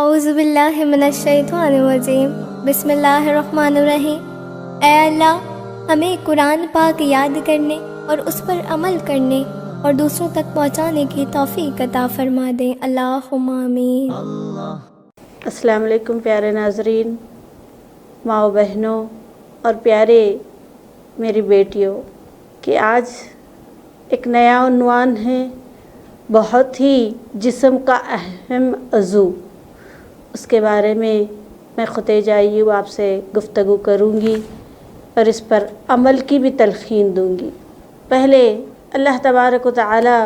اعوذ باللہ من الشیطان الرجیم، بسم اللہ الرحمن الرحیم۔ اے اللہ، ہمیں قرآن پاک یاد کرنے اور اس پر عمل کرنے اور دوسروں تک پہنچانے کی توفیق عطا فرما دیں، اللہم آمین۔ السلام علیکم پیارے ناظرین، ماؤں بہنوں اور پیارے میری بیٹیوں، کہ آج ایک نیا عنوان ہے، بہت ہی جسم کا اہم عضو، اس کے بارے میں خطیجہ ایوب آپ سے گفتگو کروں گی اور اس پر عمل کی بھی تلقین دوں گی۔ پہلے اللہ تبارک و تعالی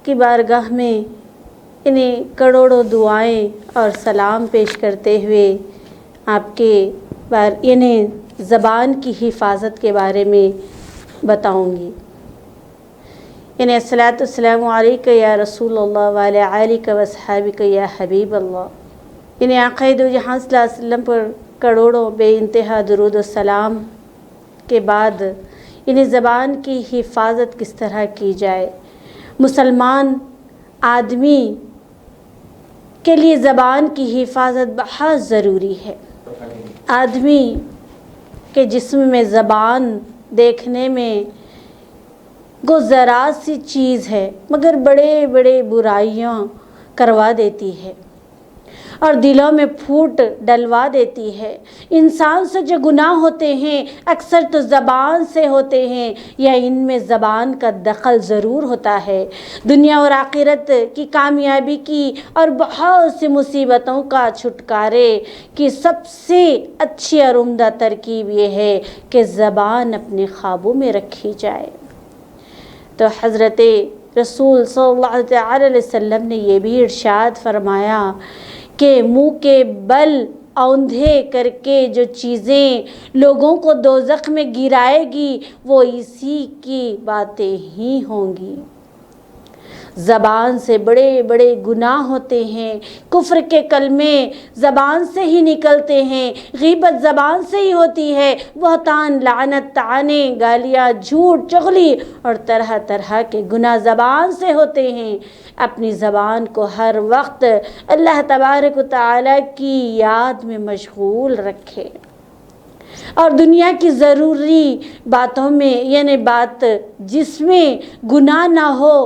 کی بارگاہ میں انہیں کروڑوں دعائیں اور سلام پیش کرتے ہوئے آپ کے انہیں زبان کی حفاظت کے بارے میں بتاؤں گی۔ انہیں الصلاۃ والسلام علیک یا رسول اللہ وعلی آلک و اصحابک یا حبیب اللہ۔ انہیں آقا دو جہاں صلی اللہ علیہ وسلم پر کروڑوں بے انتہا درود و سلام کے بعد انہیں زبان کی حفاظت کس طرح کی جائے۔ مسلمان آدمی کے لیے زبان کی حفاظت بہت ضروری ہے۔ آدمی کے جسم میں زبان دیکھنے میں وہ ذرا سی چیز ہے، مگر بڑے بڑے برائیاں کروا دیتی ہے اور دلوں میں پھوٹ ڈلوا دیتی ہے۔ انسان سے جو گناہ ہوتے ہیں اکثر تو زبان سے ہوتے ہیں، یا ان میں زبان کا دخل ضرور ہوتا ہے۔ دنیا اور آخرت کی کامیابی کی اور بہت سی مصیبتوں کا چھٹکارے کی سب سے اچھی اور عمدہ ترکیب یہ ہے کہ زبان اپنے قابو میں رکھی جائے۔ تو حضرت رسول صلی اللہ علیہ وسلم نے یہ بھی ارشاد فرمایا کہ منہ کے بل اوندھے کر کے جو چیزیں لوگوں کو دوزخ میں گرائے گی وہ اسی کی باتیں ہی ہوں گی۔ زبان سے بڑے بڑے گناہ ہوتے ہیں، کفر کے کلمے زبان سے ہی نکلتے ہیں، غیبت زبان سے ہی ہوتی ہے، بہتان، لعنت، طعنے، گالیاں، جھوٹ، چغلی اور طرح طرح کے گناہ زبان سے ہوتے ہیں۔ اپنی زبان کو ہر وقت اللہ تبارک و تعالی کی یاد میں مشغول رکھے اور دنیا کی ضروری باتوں میں، یعنی بات جس میں گناہ نہ ہو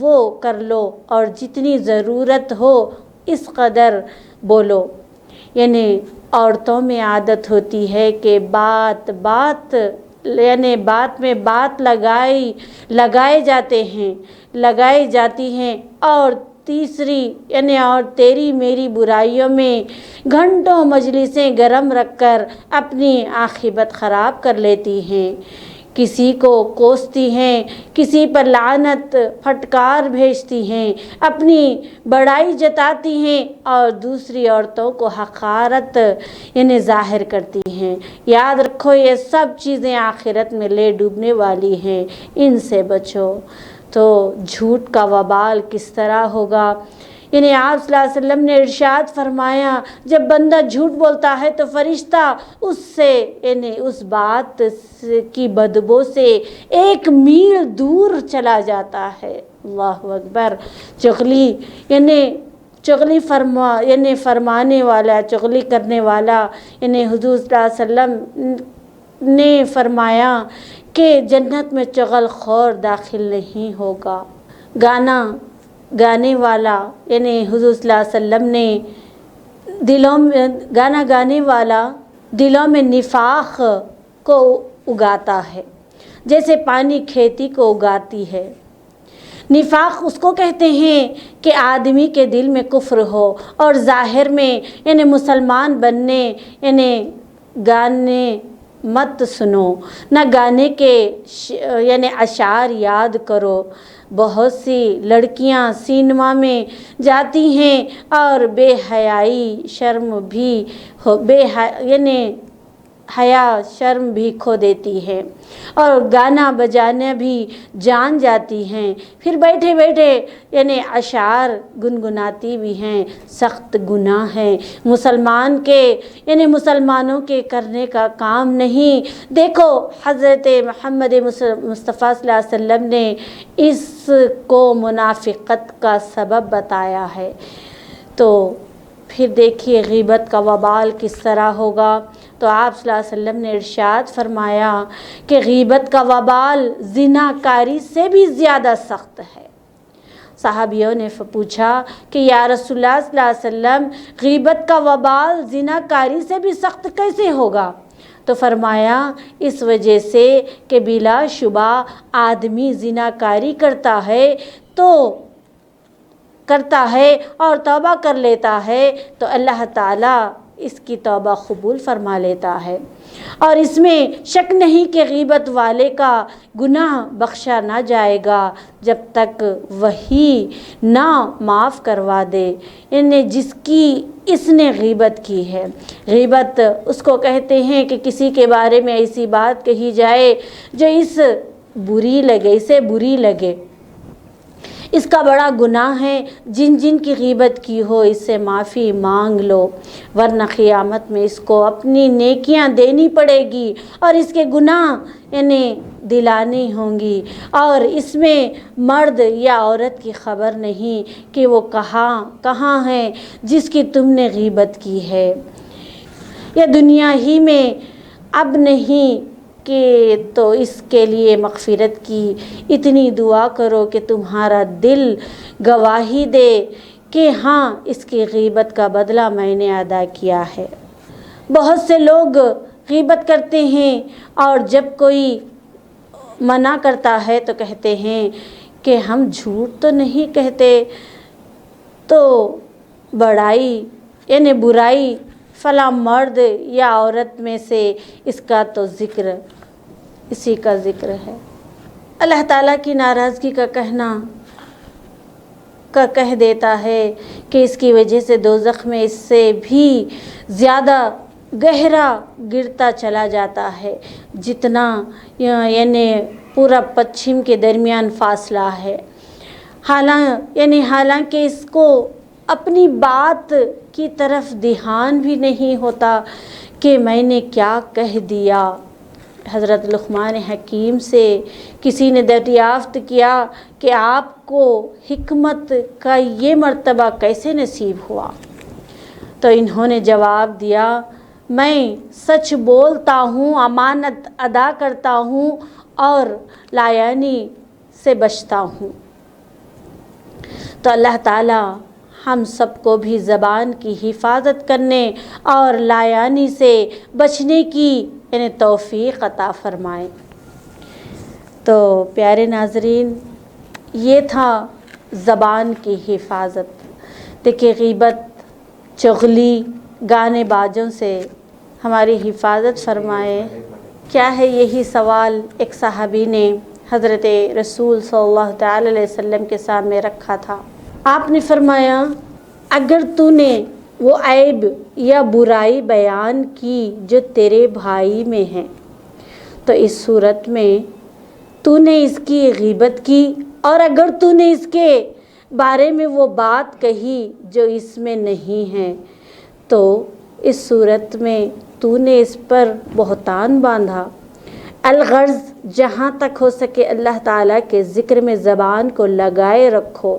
وہ کر لو، اور جتنی ضرورت ہو اس قدر بولو۔ یعنی عورتوں میں عادت ہوتی ہے کہ بات میں بات لگائے جاتی ہیں، اور تیسری اور تیری میری برائیوں میں گھنٹوں مجلسیں گرم رکھ کر اپنی عاقبت خراب کر لیتی ہیں۔ کسی کو کوستی ہیں، کسی پر لعنت پھٹکار بھیجتی ہیں، اپنی بڑائی جتاتی ہیں اور دوسری عورتوں کو حقارت ظاہر کرتی ہیں۔ یاد رکھو یہ سب چیزیں آخرت میں لے ڈوبنے والی ہیں، ان سے بچو۔ تو جھوٹ کا وبال کس طرح ہوگا؟ آپ صلی اللہ علیہ وسلم نے ارشاد فرمایا، جب بندہ جھوٹ بولتا ہے تو فرشتہ اس سے اس بات کی بدبو سے 1 میل دور چلا جاتا ہے۔ اللہ اکبر۔ چغلی فرمانے والا، چغلی کرنے والا، حضور صلی اللہ علیہ وسلم نے فرمایا کہ جنت میں چغل خور داخل نہیں ہوگا۔ گانے والا، حضور صلی اللہ علیہ وسلم نے گانا گانے والا دلوں میں نفاق کو اگاتا ہے، جیسے پانی کھیتی کو اگاتی ہے۔ نفاق اس کو کہتے ہیں کہ آدمی کے دل میں کفر ہو اور ظاہر میں مسلمان بننے گانے مت سنو، نہ گانے کے اشعار یاد کرو۔ بہت سی لڑکیاں سینما میں جاتی ہیں اور بے حیا شرم بھی کھو دیتی ہیں اور گانا بجانا بھی جان جاتی ہیں، پھر بیٹھے بیٹھے اشعار گنگناتی بھی ہیں۔ سخت گناہ ہے، مسلمانوں کے کرنے کا کام نہیں۔ دیکھو حضرت محمد مصطفیٰ صلی اللہ علیہ وسلم نے اس کو منافقت کا سبب بتایا ہے۔ تو پھر دیکھیے غیبت کا وبال کس طرح ہوگا۔ تو آپ صلی اللہ علیہ وسلم نے ارشاد فرمایا کہ غیبت کا وبال زنا کاری سے بھی زیادہ سخت ہے۔ صحابیوں نے پوچھا کہ یا رسول اللہ صلی اللہ علیہ وسلم، غیبت کا وبال زنا کاری سے بھی سخت کیسے ہوگا؟ تو فرمایا اس وجہ سے کہ بلا شبہ آدمی زنا کاری کرتا ہے اور توبہ کر لیتا ہے تو اللہ تعالیٰ اس کی توبہ قبول فرما لیتا ہے، اور اس میں شک نہیں کہ غیبت والے کا گناہ بخشا نہ جائے گا جب تک وہی نہ معاف کروا دے، یعنی جس کی اس نے غیبت کی ہے۔ غیبت اس کو کہتے ہیں کہ کسی کے بارے میں ایسی بات کہی جائے جو اسے بری لگے۔ اس کا بڑا گناہ ہے۔ جن کی غیبت کی ہو اس سے معافی مانگ لو، ورنہ قیامت میں اس کو اپنی نیکیاں دینی پڑے گی اور اس کے گناہ یعنی دلانی ہوں گی، اور اس میں مرد یا عورت کی خبر نہیں کہ وہ کہاں ہے جس کی تم نے غیبت کی ہے، یا دنیا ہی میں اب نہیں کہ تو اس کے لیے مغفرت کی اتنی دعا کرو کہ تمہارا دل گواہی دے کہ ہاں اس کی غیبت کا بدلہ میں نے ادا کیا ہے۔ بہت سے لوگ غیبت کرتے ہیں اور جب کوئی منع کرتا ہے تو کہتے ہیں کہ ہم جھوٹ تو نہیں کہتے، تو بڑائی یعنی برائی فلاں مرد یا عورت میں سے اسی کا ذکر ہے۔ اللہ تعالیٰ کی ناراضگی کا کہہ دیتا ہے کہ اس کی وجہ سے دوزخ میں اس سے بھی زیادہ گہرا گرتا چلا جاتا ہے جتنا یعنی پورا پچھم کے درمیان فاصلہ ہے۔ حالانکہ اس کو اپنی بات کی طرف دھیان بھی نہیں ہوتا کہ میں نے کیا کہہ دیا۔ حضرت لقمان حکیم سے کسی نے دریافت کیا کہ آپ کو حکمت کا یہ مرتبہ کیسے نصیب ہوا؟ تو انہوں نے جواب دیا، میں سچ بولتا ہوں، امانت ادا کرتا ہوں اور لایانی سے بچتا ہوں۔ تو اللہ تعالیٰ ہم سب کو بھی زبان کی حفاظت کرنے اور لایانی سے بچنے کی یعنی توفیق عطا فرمائے۔ تو پیارے ناظرین، یہ تھا زبان کی حفاظت۔ دیکھیے غیبت، چغلی، گانے بازوں سے ہماری حفاظت فرمائے۔ کیا ہے یہی سوال ایک صحابی نے حضرت رسول صلی اللہ تعالی علیہ وسلم کے سامنے رکھا تھا۔ آپ نے فرمایا، اگر تو نے وہ عیب یا برائی بیان کی جو تیرے بھائی میں ہے تو اس صورت میں تو نے اس کی غیبت کی، اور اگر تو نے اس کے بارے میں وہ بات کہی جو اس میں نہیں ہے تو اس صورت میں تو نے اس پر بہتان باندھا۔ الغرض جہاں تک ہو سکے اللہ تعالیٰ کے ذکر میں زبان کو لگائے رکھو۔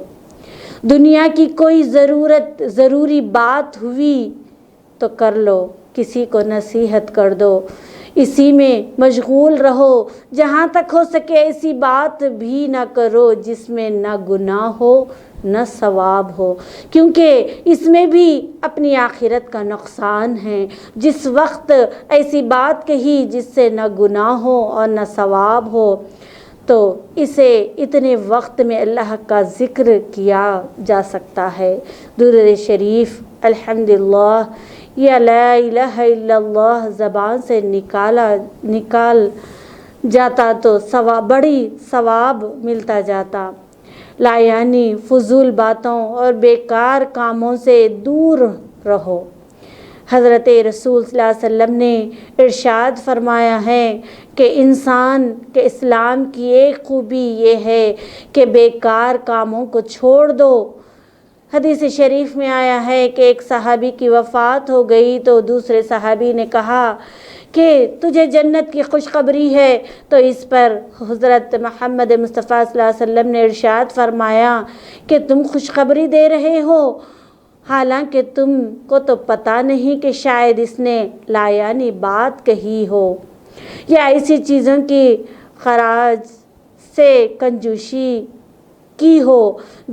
دنیا کی کوئی ضروری بات ہوئی تو کر لو، کسی کو نصیحت کر دو، اسی میں مشغول رہو۔ جہاں تک ہو سکے ایسی بات بھی نہ کرو جس میں نہ گناہ ہو نہ ثواب ہو، کیونکہ اس میں بھی اپنی آخرت کا نقصان ہے۔ جس وقت ایسی بات کہی جس سے نہ گناہ ہو اور نہ ثواب ہو تو اسے اتنے وقت میں اللہ کا ذکر کیا جا سکتا ہے۔ درود شریف، الحمدللہ یا لا الہ الا اللہ زبان سے نکال جاتا تو بڑی ثواب ملتا جاتا۔ لایانی فضول باتوں اور بیکار کاموں سے دور رہو۔ حضرت رسول صلی اللہ علیہ وسلم نے ارشاد فرمایا ہے کہ انسان کے اسلام کی ایک خوبی یہ ہے کہ بیکار کاموں کو چھوڑ دو۔ حدیث شریف میں آیا ہے کہ ایک صحابی کی وفات ہو گئی تو دوسرے صحابی نے کہا کہ تجھے جنت کی خوشخبری ہے، تو اس پر حضرت محمد مصطفیٰ صلی اللہ علیہ وسلم نے ارشاد فرمایا کہ تم خوشخبری دے رہے ہو حالانکہ تم کو تو پتہ نہیں کہ شاید اس نے لایعنی بات کہی ہو یا ایسی چیزوں کی خراج سے کنجوسی کی ہو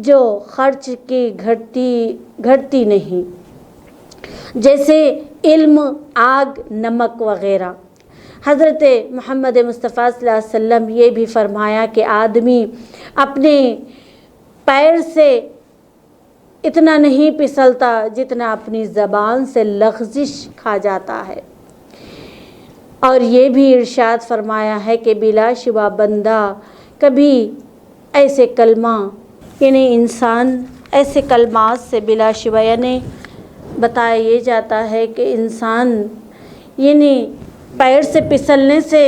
جو خرچ کی گھٹتی نہیں، جیسے علم، آگ، نمک وغیرہ۔ حضرت محمد مصطفیٰ صلی اللہ علیہ وسلم یہ بھی فرمایا کہ آدمی اپنے پیر سے اتنا نہیں پھسلتا جتنا اپنی زبان سے لغزش کھا جاتا ہے، اور یہ بھی ارشاد فرمایا ہے کہ بلا شبہ بندہ کبھی ایسے کلمہ یعنی انسان ایسے کلمات سے بلا شبہ یعنی بتایا یہ جاتا ہے کہ انسان یعنی پیر سے پھسلنے سے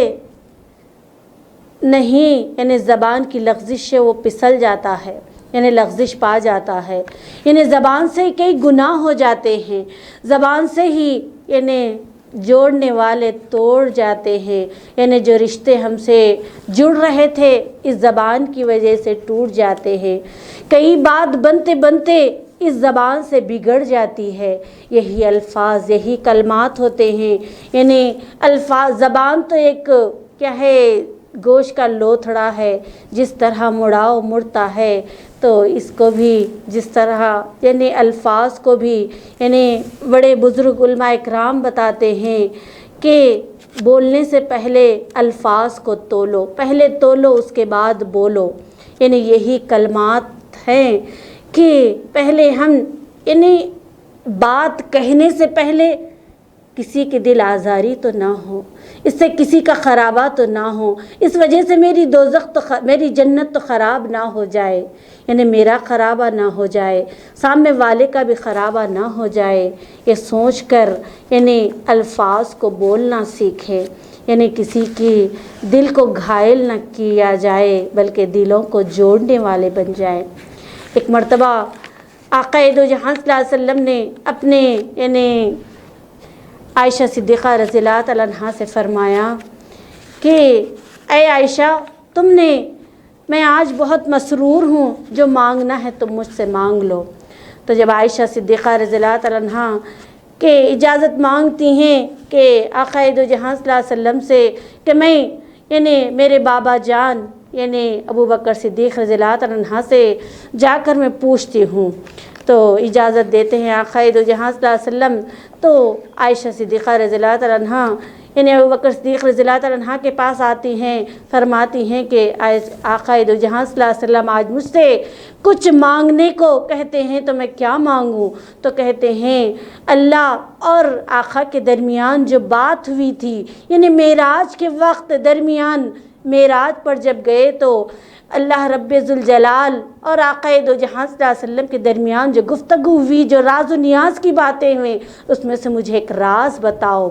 نہیں، یعنی زبان کی لغزش سے وہ پھسل جاتا ہے، یعنی لغزش پا جاتا ہے، یعنی زبان سے ہی کئی گناہ ہو جاتے ہیں، زبان سے ہی یعنی جوڑنے والے توڑ جاتے ہیں، یعنی جو رشتے ہم سے جڑ رہے تھے اس زبان کی وجہ سے ٹوٹ جاتے ہیں، کئی بات بنتے بنتے اس زبان سے بگڑ جاتی ہے۔ یہی الفاظ، یہی کلمات ہوتے ہیں، یعنی الفاظ، زبان تو ایک کیا ہے، گوشت کا لوتھڑا ہے، جس طرح مڑاؤ مڑتا ہے تو اس کو بھی جس طرح یعنی الفاظ کو بھی یعنی بڑے بزرگ علماء اکرام بتاتے ہیں کہ بولنے سے پہلے الفاظ کو تولو، پہلے تولو اس کے بعد بولو، یعنی یہی کلمات ہیں کہ پہلے ہم یعنی بات کہنے سے پہلے کسی کے دل آزاری تو نہ ہو، اس سے کسی کا خرابہ تو نہ ہو، اس وجہ سے میری جنت تو خراب نہ ہو جائے، یعنی میرا خرابہ نہ ہو جائے، سامنے والے کا بھی خرابہ نہ ہو جائے، یہ سوچ کر یعنی الفاظ کو بولنا سیکھیں، یعنی کسی کی دل کو گھائل نہ کیا جائے بلکہ دلوں کو جوڑنے والے بن جائیں۔ ایک مرتبہ آقا دو جہاں صلی اللہ علیہ وسلم نے اپنے یعنی عائشہ صدیقہ رضی اللہ تعالیٰ عنہا سے فرمایا کہ اے عائشہ میں آج بہت مسرور ہوں، جو مانگنا ہے تم مجھ سے مانگ لو۔ تو جب عائشہ صدیقہ رضی اللہ تعالیٰ عنہا کہ اجازت مانگتی ہیں کہ آقا دو جہاں صلی اللہ علیہ وسلم سے کہ میں یعنی میرے بابا جان یعنی ابو بکر صدیق رضی اللہ تعالیٰ عنہ سے جا کر میں پوچھتی ہوں، تو اجازت دیتے ہیں آقا دو جہاں صلی اللہ علیہ وسلم۔ تو عائشہ صدیقہ رضی اللہ تعالیٰ عنہ یعنی ابو بکر صدیق رضی اللہ تعالیٰ عنہ کے پاس آتی ہیں، فرماتی ہیں کہ آقا دو جہاں صلی اللہ علیہ وسلم آج مجھ سے کچھ مانگنے کو کہتے ہیں تو میں کیا مانگوں؟ تو کہتے ہیں اللہ اور آقا کے درمیان جو بات ہوئی تھی، یعنی معراج کے وقت درمیان معراج پر جب گئے تو اللہ رب ذوالجلال اور آقا دو جہاں صلی اللہ علیہ وسلم کے درمیان جو گفتگو ہوئی، جو راز و نیاز کی باتیں ہوئیں، اس میں سے مجھے ایک راز بتاؤ۔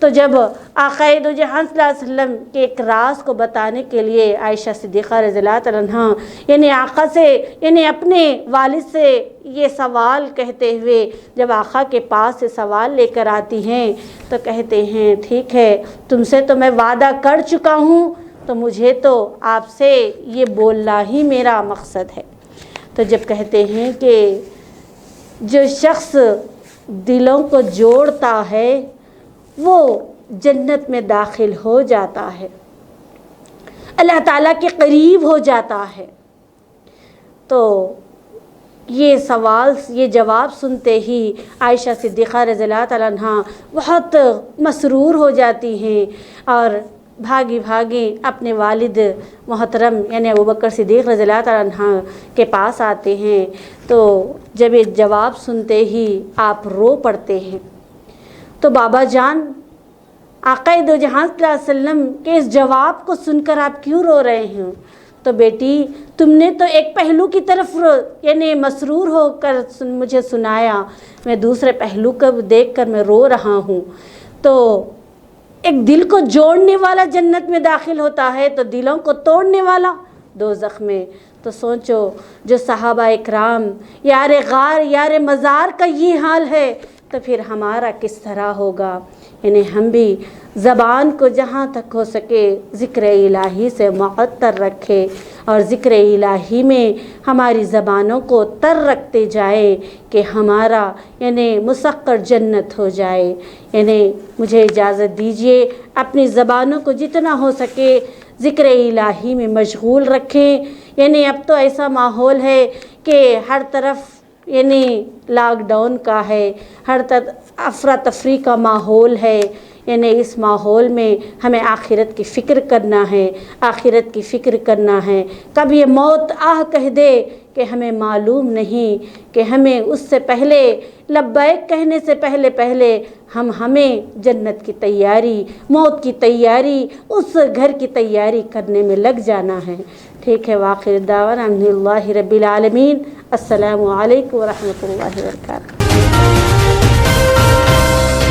تو جب آقا دو جہاں صلی اللہ علیہ وسلم کے ایک راز کو بتانے کے لیے عائشہ صدیقہ رضی اللہ تعالیٰ عنہ یعنی آقا سے یعنی اپنے والد سے یہ سوال کہتے ہوئے جب آقا کے پاس سے سوال لے کر آتی ہیں تو کہتے ہیں ٹھیک ہے، تم سے تو میں وعدہ کر چکا ہوں، تو مجھے تو آپ سے یہ بولنا ہی میرا مقصد ہے۔ تو جب کہتے ہیں کہ جو شخص دلوں کو جوڑتا ہے وہ جنت میں داخل ہو جاتا ہے، اللہ تعالیٰ کے قریب ہو جاتا ہے۔ تو یہ جواب سنتے ہی عائشہ صدیقہ رضی اللہ تعالیٰ عنہ بہت مسرور ہو جاتی ہیں اور بھاگی اپنے والد محترم یعنی ابو بکر صدیق رضی اللہ تعالیٰ عنہ کے پاس آتے ہیں۔ تو جب یہ جواب سنتے ہی آپ رو پڑتے ہیں۔ تو بابا جان، آقا دو جہاں صلی اللہ علیہ وسلم کے اس جواب کو سن کر آپ کیوں رو رہے ہیں؟ تو بیٹی، تم نے تو ایک پہلو کی طرف یعنی مسرور ہو کر مجھے سنایا، میں دوسرے پہلو کو دیکھ کر میں رو رہا ہوں۔ تو ایک دل کو جوڑنے والا جنت میں داخل ہوتا ہے تو دلوں کو توڑنے والا دوزخ میں۔ تو سوچو، جو صحابہ اکرام یار غار یار مزار کا یہ حال ہے تو پھر ہمارا کس طرح ہوگا. یعنی ہم بھی زبان کو جہاں تک ہو سکے ذکر الہی سے معطر رکھے اور ذکر الہی میں ہماری زبانوں کو تر رکھتے جائیں کہ ہمارا یعنی مسقر جنت ہو جائے. یعنی مجھے اجازت دیجیے اپنی زبانوں کو جتنا ہو سکے ذکر الہی میں مشغول رکھیں. یعنی اب تو ایسا ماحول ہے کہ ہر طرف یعنی لاک ڈاؤن کا ہے، ہر طرف افراتفری کا ماحول ہے. یعنی اس ماحول میں ہمیں آخرت کی فکر کرنا ہے، آخرت کی فکر کرنا ہے. کب یہ موت آہ کہہ دے کہ ہمیں معلوم نہیں کہ ہمیں اس سے پہلے لبیک کہنے سے پہلے ہمیں جنت کی تیاری، موت کی تیاری، اس گھر کی تیاری کرنے میں لگ جانا ہے. ٹھیک ہے، وآخر دعوانا الحمد للہ رب العالمین. السلام علیکم ورحمۃ اللہ وبرکاتہ.